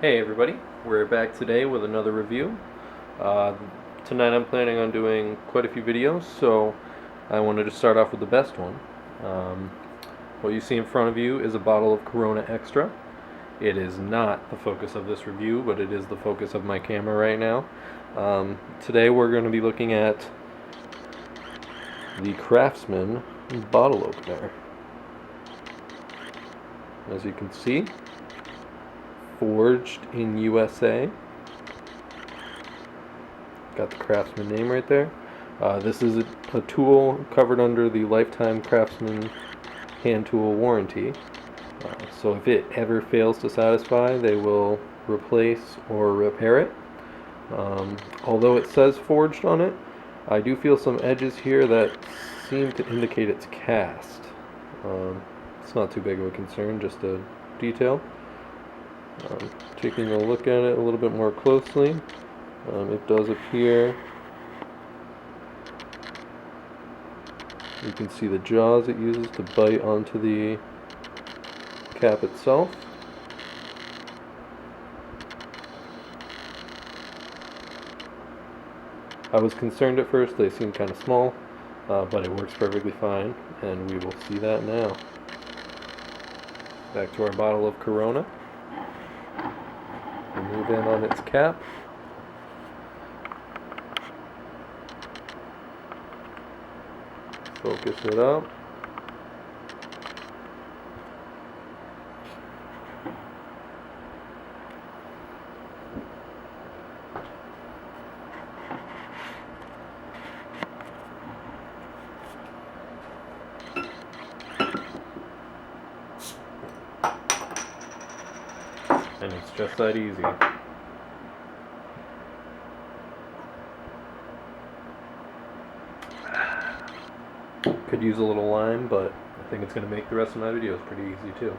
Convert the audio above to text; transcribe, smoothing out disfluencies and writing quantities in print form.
Hey everybody, we're back today with another review. Uh, Tonight I'm planning on doing quite a few videos, so I wanted to start off with the best one. Um, what you see in front of you is a bottle of Corona Extra. It is not the focus of this review, but it is the focus of my camera right now. Today we're going to be looking at the Craftsman bottle opener. As you can see, forged in USA. Got the Craftsman name right there. This is a tool covered under the lifetime Craftsman hand tool warranty. So if it ever fails to satisfy, they will replace or repair it. Although it says forged on it, I do feel some edges here that seem to indicate it's cast. It's not too big of a concern, just a detail. Taking a look at it a little bit more closely, it does appear you can see the jaws it uses to bite onto the cap itself. I was concerned at first, they seemed kind of small, but it works perfectly fine, and we will see that now. Back to our bottle of Corona. We move in on its cap. Focus it up. And it's just that easy. Could use a little lime, but I think it's going to make the rest of my videos pretty easy too.